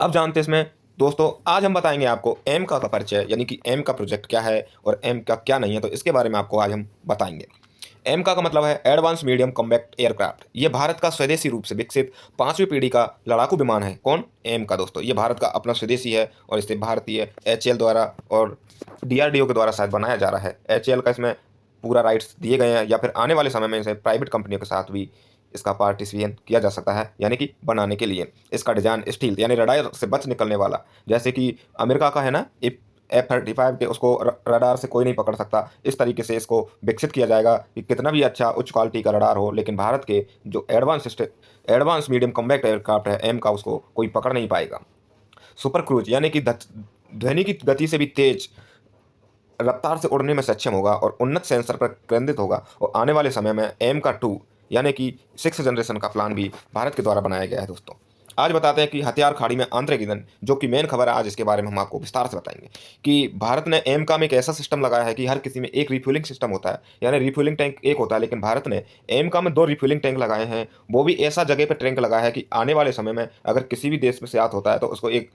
अब जानते हैं इसमें दोस्तों, आज हम बताएँगे आपको एमका का परिचय, यानी कि एमका प्रोजेक्ट क्या है और एमका क्या नहीं है, तो इसके बारे में आपको आज हम बताएँगे। एमका का मतलब है एडवांस मीडियम कॉम्बैट एयरक्राफ्ट। ये भारत का स्वदेशी रूप से विकसित 5वीं पीढ़ी का लड़ाकू विमान है। कौन? एमका दोस्तों। ये भारत का अपना स्वदेशी है और इसे भारतीय एचएएल द्वारा और डीआरडीओ के द्वारा शायद बनाया जा रहा है। एचएएल का इसमें पूरा राइट्स दिए गए हैं, या फिर आने वाले समय में इसे प्राइवेट कंपनियों के साथ भी इसका पार्टिसिपेशन किया जा सकता है, यानी कि बनाने के लिए। इसका डिजाइन स्टील यानी रडार से बच निकलने वाला, जैसे कि अमेरिका का है ना F-35 के, उसको रडार से कोई नहीं पकड़ सकता। इस तरीके से इसको विकसित किया जाएगा कि कितना भी अच्छा उच्च क्वालिटी का रडार हो, लेकिन भारत के जो एडवांस मीडियम कॉम्बैट एयरक्राफ्ट है एम का, उसको कोई पकड़ नहीं पाएगा। सुपर क्रूज यानी कि ध्वनि की गति से भी तेज रफ्तार से उड़ने में सक्षम होगा और उन्नत सेंसर पर केंद्रित होगा। और आने वाले समय में एम का 2 यानी कि 6 जनरेशन का प्लान भी भारत के द्वारा बनाया गया है दोस्तों। आज बताते हैं कि हथियार खाड़ी में आंतरिक ईंधन, जो कि मेन खबर है, आज इसके बारे में हम आपको विस्तार से बताएंगे कि भारत ने एमका में एक ऐसा सिस्टम लगाया है कि हर किसी में एक रिफ्यूलिंग सिस्टम होता है, यानी रिफ्यूलिंग टैंक एक होता है, लेकिन भारत ने एमका में 2 रिफ्यूलिंग टैंक लगाए हैं। वो भी ऐसा जगह पर टैंक लगाया है कि आने वाले समय में अगर किसी भी देश में से आत होता है तो उसको एक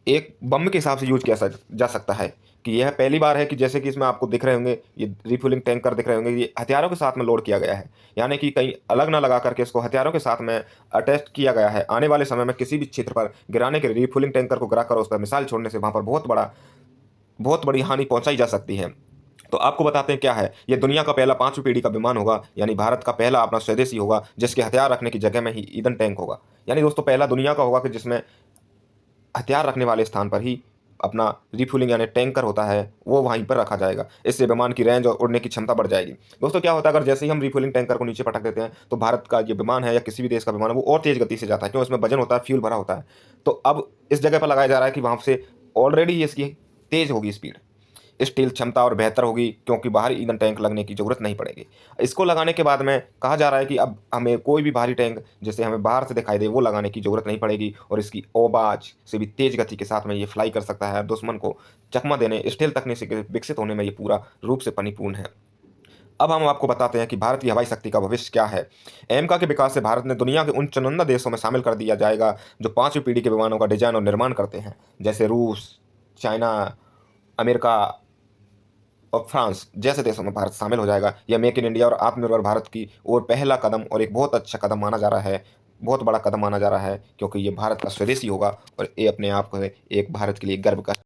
एक बम के हिसाब से यूज़ किया जा सकता है। कि यह पहली बार है कि जैसे कि इसमें आपको दिख रहे होंगे, ये रिफ्यूलिंग टैंकर दिख रहे होंगे, ये हथियारों के साथ में लोड किया गया है। यानी कि कहीं अलग ना लगा करके इसको हथियारों के साथ में अटैच किया गया है। आने वाले समय में किसी भी क्षेत्र पर गिराने के लिए रिफ्यूलिंग टैंकर को गिराकर उस पर मिसाइल छोड़ने से वहाँ पर बहुत बड़ी हानि पहुँचाई जा सकती है। तो आपको बताते हैं क्या है। ये दुनिया का पहला 5वीं पीढ़ी का विमान होगा, यानी भारत का पहला अपना स्वदेशी होगा, जिसके हथियार रखने की जगह में ही ईंधन टैंक होगा। यानी दोस्तों पहला दुनिया का होगा कि जिसमें हथियार रखने वाले स्थान पर ही अपना रिफ्यूलिंग यानी टैंकर होता है, वो वहीं पर रखा जाएगा। इससे विमान की रेंज और उड़ने की क्षमता बढ़ जाएगी। दोस्तों क्या होता है, अगर जैसे ही हम रिफ्यूलिंग टैंकर को नीचे पटक देते हैं तो भारत का ये विमान है या किसी भी देश का विमान है, वो और तेज़ गति से जाता है, क्यों? उसमें वजन होता है, फ्यूल भरा होता है। तो अब इस जगह पर लगाया जा रहा है कि वहाँ से ऑलरेडी इसकी तेज़ होगी स्पीड, स्टील क्षमता और बेहतर होगी, क्योंकि बाहरी ईंधन टैंक लगने की ज़रूरत नहीं पड़ेगी। इसको लगाने के बाद में कहा जा रहा है कि अब हमें कोई भी भारी टैंक जैसे हमें बाहर से दिखाई दे, वो लगाने की ज़रूरत नहीं पड़ेगी और इसकी आवाज़ से भी तेज़ गति के साथ में ये फ्लाई कर सकता है। दुश्मन को चकमा देने, स्टील तकनीक से विकसित होने में ये पूरा रूप से परिपूर्ण है। अब हम आपको बताते हैं कि भारत की हवाई शक्ति का भविष्य क्या है। एमका के विकास से भारत ने दुनिया के उन चुनिंदा देशों में शामिल कर दिया जाएगा जो 5वीं पीढ़ी के विमानों का डिजाइन और निर्माण करते हैं, जैसे रूस, चाइना, अमेरिका और फ्रांस जैसे देशों में भारत शामिल हो जाएगा। यह मेक इन इंडिया और आत्मनिर्भर भारत की ओर पहला कदम और एक बहुत अच्छा कदम माना जा रहा है, बहुत बड़ा कदम माना जा रहा है, क्योंकि ये भारत का स्वदेशी होगा और ये अपने आप को एक भारत के लिए गर्व का